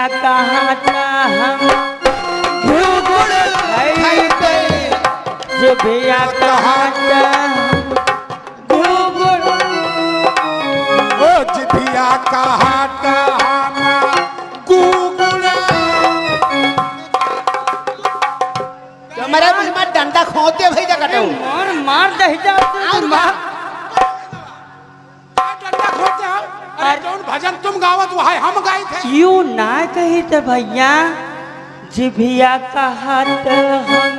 जिभिया कहाँ था हम घुघुड़ खइबे जिभिया कहाँ था घुघुड़ ओ जिभिया कहाँ था हम घुघुड़। हमारा मुझे डंडा खोते भाई जा कटो मार मार दही जा मार डंडा खोते हो। अरे कौन भजन तुम गावत वो है हम गाए थे। यू ना कही तो भैया जिभिया कहाँ था हम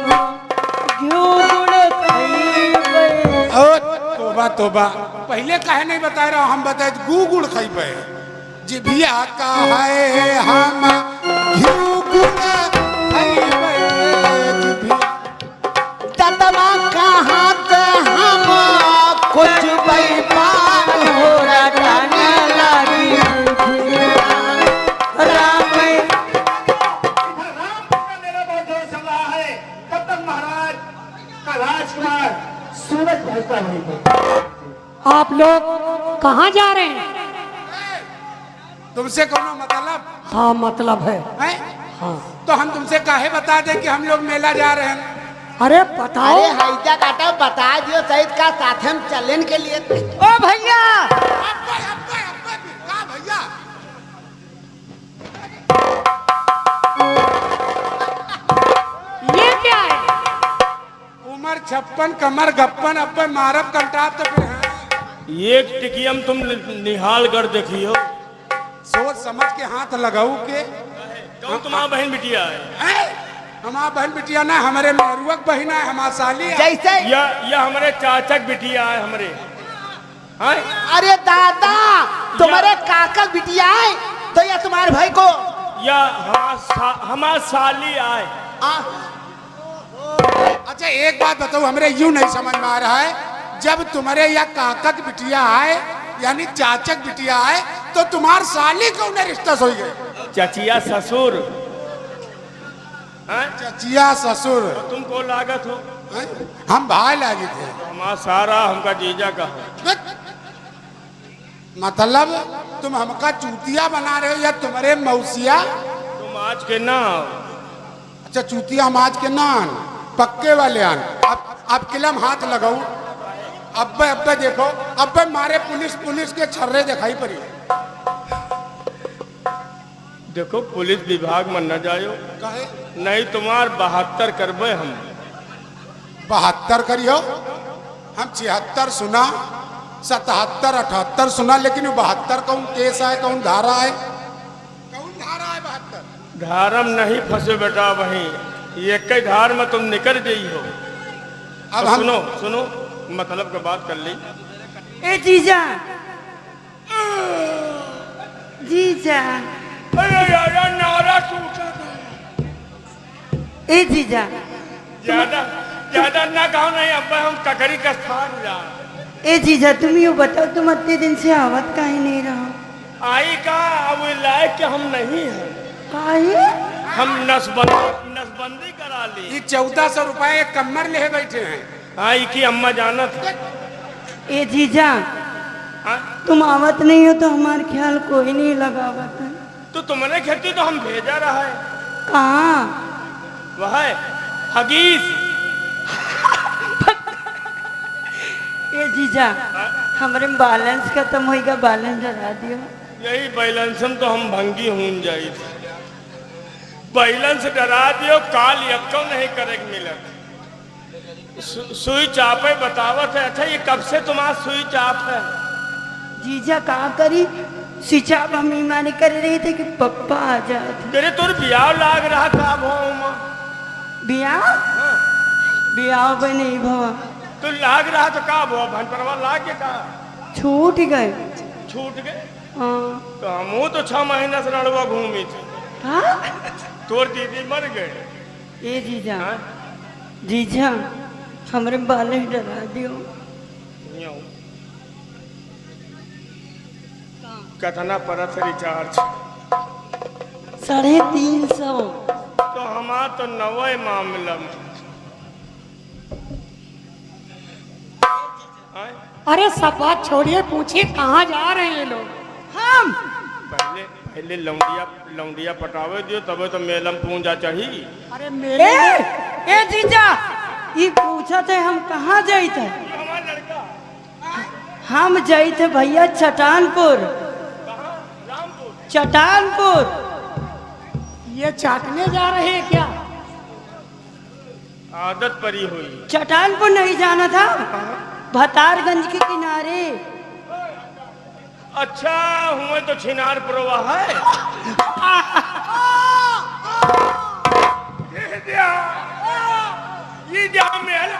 घुघुड़ खइबे। ओ तोबा तोबा पहले काहे नहीं बता रहा हम बताए गुगुड़ खइबे। जिभिया का है हम घुघुड़ खइबे जिभिया। ततवा कहाँ ते हम कुछ बेईमान हो रटाने लगी राम मेरा बहुत जोर चल रहा है। तब तक महाराज का राजकुमार सूरज ढलता नहीं। आप लोग कहाँ जा रहे हैं? तुमसे कोनो मतलब हाँ मतलब है। है? हाँ तो हम तुमसे काहे बता दें कि हम लोग मेला जा रहे हैं। अरे बताओ। अरे हैजा काटा बता दियो सहित का साथ हम चलने के लिए ओ भैया का भैया ये क्या है? उमर 56 कमर गप्पन अब मारब कंटाप तो फिर है। एक टिकियम तुम निहाल कर देखियो। सोच समझ के हाथ लगाऊ के कौन तुम्हारा बहन बिटिया है? हमारा बहन बिटिया ना हमारे मेहरुआ बहन है हमारा साली है। जैसे या हमारे चाचा की बिटिया है हमरे। हाँ? अरे दादा तुम्हारे काका बिटिया है तो या तुम्हारे भाई को या हमारा साली आए। अच्छा एक बात बताओ हमरे यूं नहीं समझ में आ रहा है जब तुम्हारे या काकत बिटिया आए यानी चाचक बिटिया आए तो तुम्हार साली को उन्हें रिश्ता सोई गए। चचिया ससुर। हाँ? चचिया ससुर तुमको लागत हो? हैं? हम भाई लागे थे। हमारा सारा हमका जीजा का हो। मतलब तुम हमका चूतिया बना रहे हो या तुम्हारे मौसिया? तुम आज के ना हो। अच्छा चूतिया हम आज के नान पक्के वाले आन। अब किलम हाथ लगाऊ। अब्बे अब्बे देखो अब्बे मारे पुलिस के छर्रे दिखाई पड़ी। देखो पुलिस विभाग में न जायो कहे नहीं तुम्हार 72 करबे हम। 72 करियो हम 76 सुना 77 78 सुना लेकिन 72 कौन केस है कौन धारा है 72 धारम नहीं फंसे बेटा वहीं ये कई धार में तुम निकल गई हो। अब तो हम सुनो मतलब का बात कर ली। ए जीजा जीजा अरे यार नारा टूटा ए जीजा ज्यादा ना कहो नहीं अब हम ककरी का स्थान जा। ए जीजा तुम यूँ बताओ तुम इतने दिन से आवत काहे नहीं रहो? आई का अब लायक के हम नहीं हैं। काहे? हम नसबंदी करा ली। ये 1400 रुपए एक कमर ले बैठे हैं। आई की अम्मा जाना था। ए जीजा हाँ? तुम आवत नहीं हो तो हमार ख्याल कोई नहीं लगावत है। तो तुमने खेती तो हम भेजा रहा है। कहाँ? वह है हगीज। ए जीजा हमारे बैलेंस खत्म होएगा बैलेंस डरा दियो। यही बैलेंसम तो हम भंगी हूं जाई थी। बैलेंस डरा दियो काल यक्को नहीं करे मिलत। सुई चापे बतावत है। अच्छा ये कब से तुम्हारा सुई चाप है? जीजा कहाँ करी सिचाप हम ईमानी कर रहे थे कि पप्पा आ जाते। तेरे तुर ब्याह लाग रहा था ब्याह ब्याह पे नहीं भवा तो लाग रहा तो का भो भन परवा लाग के का छूट गए। छूट गए। हाँ तो हम तो 6 महीना से लड़वा घूमी थी। हाँ? तोर दीदी मर गए। ए जीजा हाँ? जीजा हमारे बैलेंस डरा दियो। कथना परत रिचार्ज 350। तो हमारा तो नवे मामला में। अरे सब बात छोड़िए, पूछिए कहाँ जा रहे हैं ये लोग? हम पहले पहले लौंडिया पटावे दियो तबे तो मेलम पूंजा चढ़ी। अरे मेले ए जीजा ये पूछा थे हम कहाँ जाई थे। हमारा लड़का हम जाई थे भैया चटानपुर। रामपुर। चटानपुर ये चाटने जा रहे हैं क्या? आदत पड़ी हुई। चटानपुर नहीं जाना था, भतारगंज के किनारे। अच्छा हुए तो छिनार पुरवा है। ये जा मेला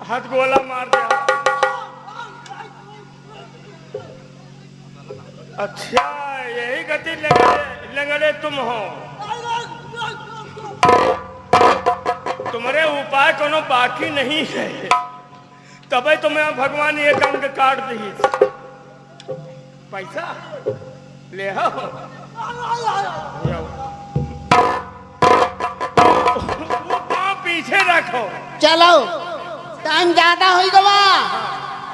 हाथ गोला मार दिया। अच्छा यही गति लंगड़े तुम हो। तुम्हारे उपाय कोनो बाकी नहीं है, तबे तुम्हें भगवान ये अंग काट दी। पैसा ले आओ। वो पाँव पीछे रखो। चलो टाइम ज्यादा हो गवा।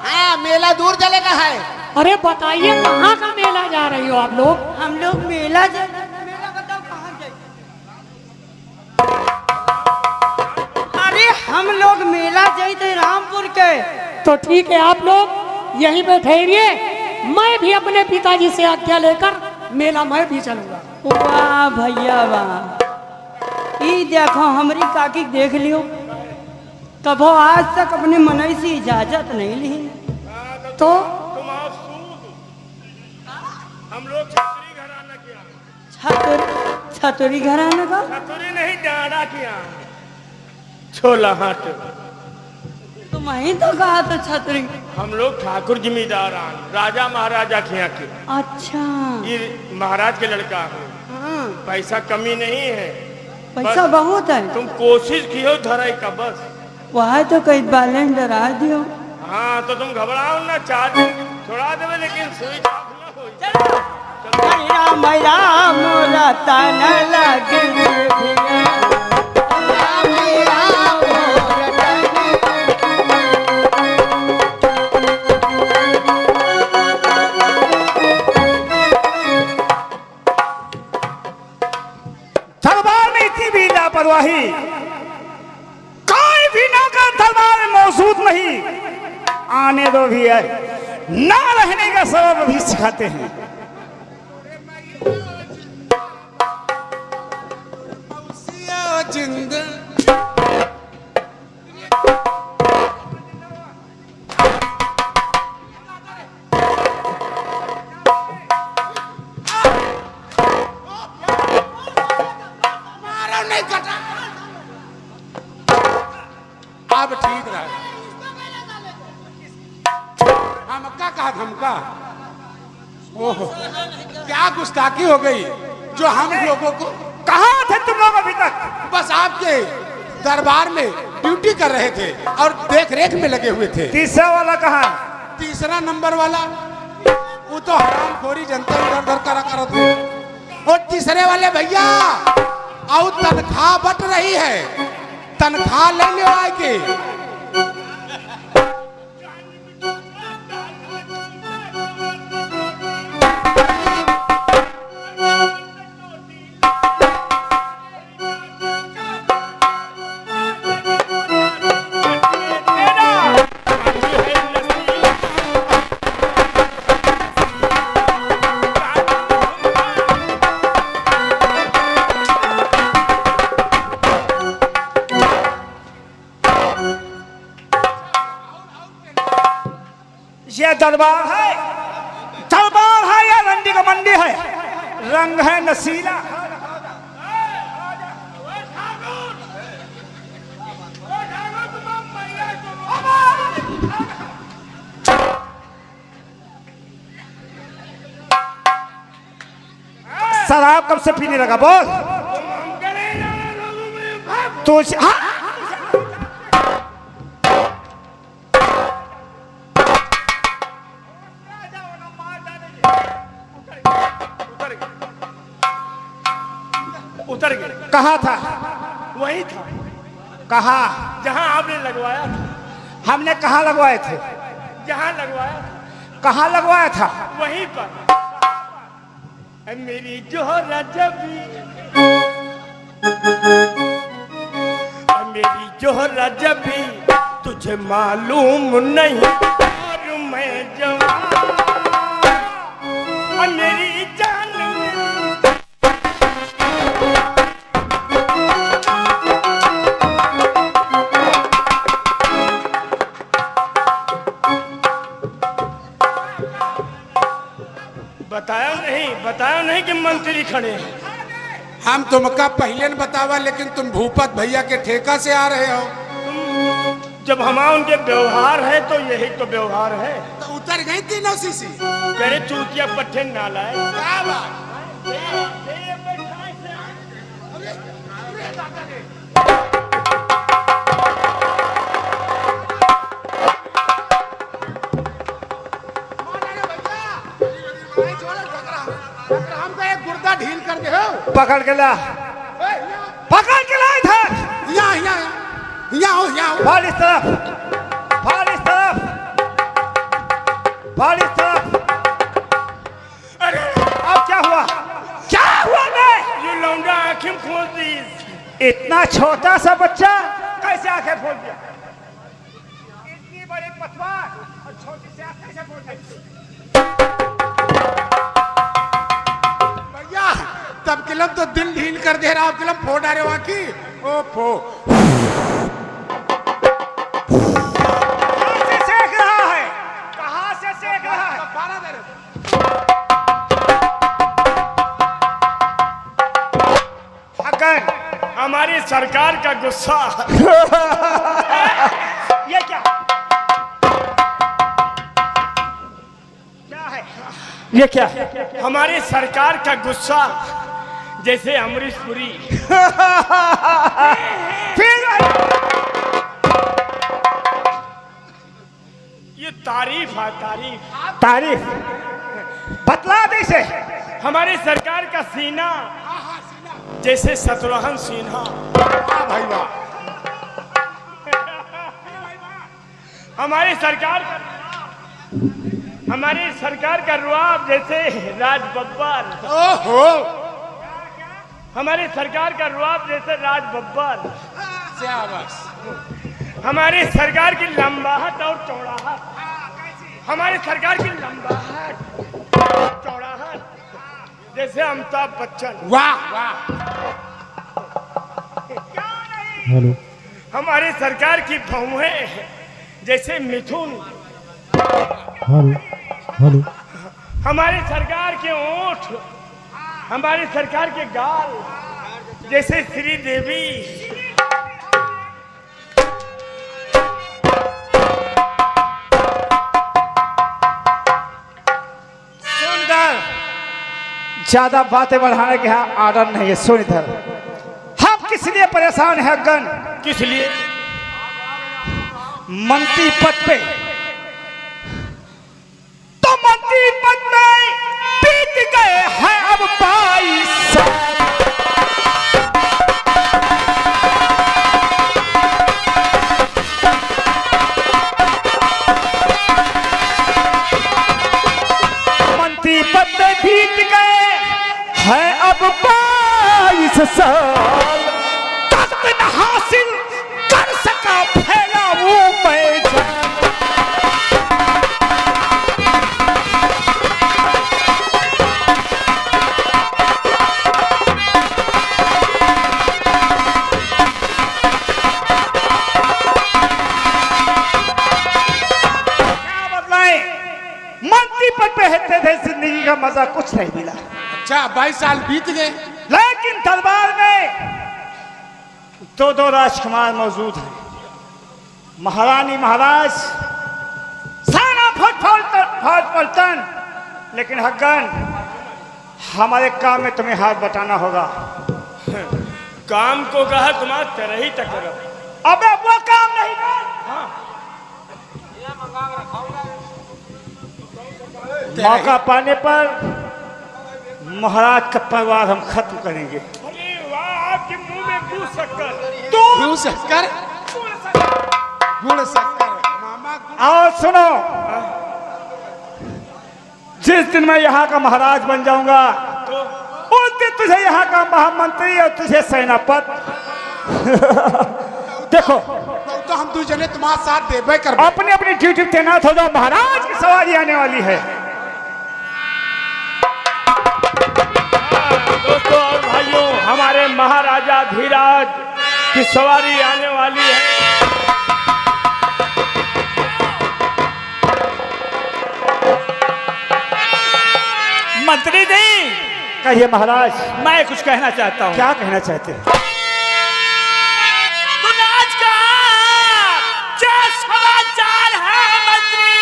हाँ मेला दूर चलेगा है। अरे बताइए कहाँ का मेला जा रही हो आप लोग? हम लोग मेला मेला बताओ कहाँ जाए। अरे हम लोग मेला जाए थे रामपुर के। तो ठीक है आप लोग यहीं पे ठहरिए, मैं भी अपने पिताजी से आज्ञा लेकर मेला मैं भी चलूंगा। वाह भैया वाह, ये देखो हमारी काकी देख लियो, कभो आज तक अपने मनई से इजाजत नहीं ली। तो तुम आओ सूद। हम लोग छतरी घराना किया। छतरी घराना का छतरी नहीं डांडा किया। छोला हाट। तुम ही तो कहा था छतरी। हम लोग ठाकुर जमींदार राजा महाराजा खिया के। अच्छा ये महाराज के लड़का है। हाँ पैसा कमी नहीं है, पैसा बस बहुत है। तुम कोशिश कियो धराई का बस। वह तो कई बैलेंस डरा दियो। हाँ तो तुम घबराओ ना, चार दिन छोड़ा देवे लेकिन सुई छाप ना हो। राम राम रतन लगे तलवार में इतनी भी लापरवाही, कोई भी नौकर तलवार में मौजूद नहीं। आने दो भी है, ना रहने का सबब भी सिखाते हैं। जिंद अब ठीक रहा। हमका कहा धमका। ओहो क्या गुस्ताखी हो गई जो हम लोगों को। कहाँ थे तुम लोग अभी तक? बस आपके दरबार में ड्यूटी कर रहे थे और देख रेख में लगे हुए थे। तीसरा वाला कहाँ? तीसरा नंबर वाला वो तो हरामखोरी जनता इधर उधर करा करत है। और तीसरे वाले भैया और तनख्वाह बट रही है, तनख्वाह ले लो आए के। ये दरबार है, दरबार है या रंडी का मंडी है? रंग है नसीला। शराब कब से पीने लगा बोल? तू हाँ? उतर गए। कहाँ था? वही था कहाँ? जहां आपने लगवाया था। हमने कहाँ लगवाए थे? जहां लगवाया था कहाँ लगवाया था? वहीं पर। मेरी जोहरा जबी, मेरी जोहरा जबी, तुझे मालूम नहीं और मैं जवान, और मेरी जान बताया नहीं कि मंत्री खड़े हैं। हम तुमका पहले न बतावा, लेकिन तुम भूपत भैया के ठेका से आ रहे हो। जब हमारा उनके व्यवहार है तो यही तो व्यवहार है। तो उतर गई तीनों सीसी। कह रहे चूतिया पट्टे नाला है। क्या बात? गुर्दा ढील कर दे हो। पकड़ के ला, पकड़ के ला इधर। यहाँ यहाँ यहाँ हो, यहाँ हो। भाड़ इस तरफ, भाड़ इस तरफ, भाड़ इस तरफ। अरे अब क्या हुआ? क्या हुआ? मैं ये लौंडा आंखें खोल दी। इतना छोटा सा बच्चा कैसे आंखें खोल दिया? इतनी बड़ी पतवार और छोटी सी आंख कैसे खोल दी? भैया तब किलम तो दिल ढील कर दे रहा हो। किलम फोड़ डाले वहाँ की। ओ फो कहाँ से सेक रहा है? कहाँ से सेक रहा है? अगर हमारी सरकार का गुस्सा। ये क्या? क्या है ये? क्या हमारी सरकार का गुस्सा जैसे अमरीश पुरी। फिर ये तारीफ है, तारीफ। तारीफ बतला दे से। हमारी सरकार का सीना जैसे शत्रुघ्न सिन्हा। भाई वाह। हमारी सरकार का रुआब जैसे राज बब्बर। ओहो हमारी सरकार का रुआब जैसे राज बब्बर। शाबाश। हमारी सरकार की लंबाहट और चौड़ाहट, हमारी सरकार की लंबाहट और चौड़ाहट जैसे अमिताभ बच्चन। वाह वाह। हमारी सरकार की भौहें जैसे मिथुन। हमारी सरकार के ओठ, हमारी सरकार के गाल जैसे श्री देवी। सुंदर, ज्यादा बातें बढ़ाने के यहाँ आर्डर नहीं है। सुन इधर, हम किस लिए परेशान हैं गन? किस लिए? मंत्री पद पे, तो मंत्री पद में बीत गए हैं अब 22 साल। मंत्री पद में बीत गए हैं अब 22 साल। तख्त न हासिल कर सका फैला वो मैं। मंत्री पद पे रहते थे, जिंदगी का मजा कुछ नहीं मिला। अच्छा 22 साल बीत गए। लेकिन दरबार में दो राजकुमार मौजूद हैं। महारानी महाराज साना फौज पलटन। लेकिन हग्गन, हमारे काम में तुम्हें हाथ बटाना होगा। काम को कहा तुम्हारा तेरे ही टकर। अबे वो काम नहीं कर। मौका पाने पर महाराज का परिवार हम खत्म करेंगे। अरे वाह, आपके मुंह में गुड़ शक्कर। गुड़ शक्कर, गुड़ शक्कर मामा गुड़। और सुनो, जिस दिन मैं यहाँ का महाराज बन जाऊंगा उस दिन तुझे यहाँ का महामंत्री और तुझे सेनापति देखो, तो हम दो जने तुम्हारे साथ देवे कर। अपनी अपनी ड्यूटी तैनात हो जाओ, महाराज की सवारी आने वाली है। दोस्तों और भाइयों, हमारे महाराजा धीराज की सवारी आने वाली है। मंत्री जी, कहिए महाराज, मैं कुछ कहना चाहता हूँ। क्या कहना चाहते हैं? तो आज का क्या समाचार है मंत्री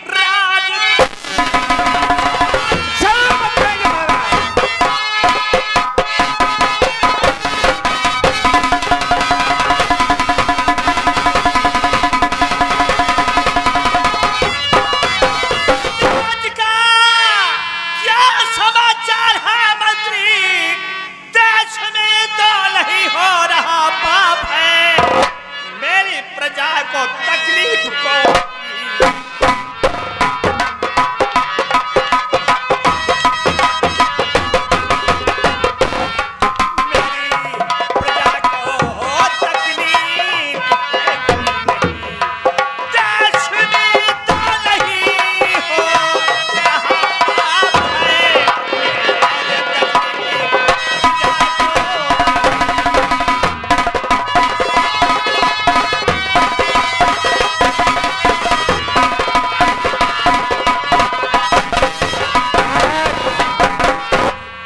राज? आज का क्या समाचार है मंत्री? देश में तो नहीं हो रहा पाप है, मेरी प्रजा को तकलीफ को।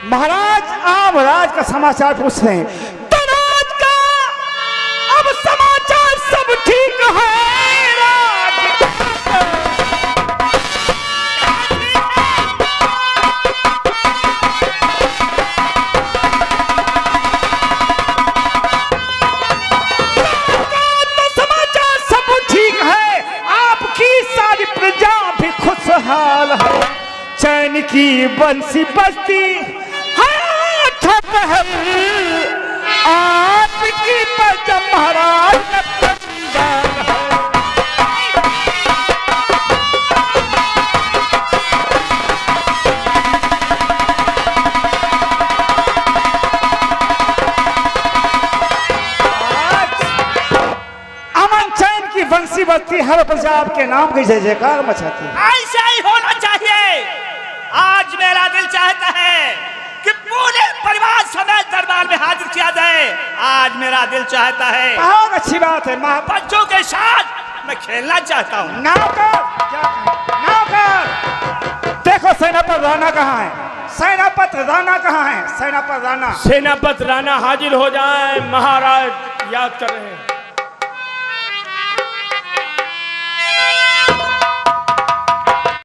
महाराज, आप राज का समाचार पूछ रहे हैं। तो राज का अब समाचार सब ठीक है। राज तो समाचार सब ठीक है, आपकी सारी प्रजा भी खुशहाल है। चैन की बंसी बजती आपकी प्रजा महाराज का पंजाब है। अमन चैन की बंसी बजती हर प्रजा आपके नाम की जय जयकार मचाती है। ऐसा ही होना चाहिए। आज मेरा दिल चाहता है कि पूरे परिवार समेत दरबार में हाजिर किया जाए। आज मेरा दिल चाहता है, बहुत अच्छी बात है। बच्चों के साथ मैं खेलना चाहता हूँ। नौकर, नौकर, देखो सेनापति राणा कहाँ है? सेनापति राणा कहाँ है? सेनापति राणा। सेनापति राणा हाजिर हो जाए, महाराज याद कर रहे हैं।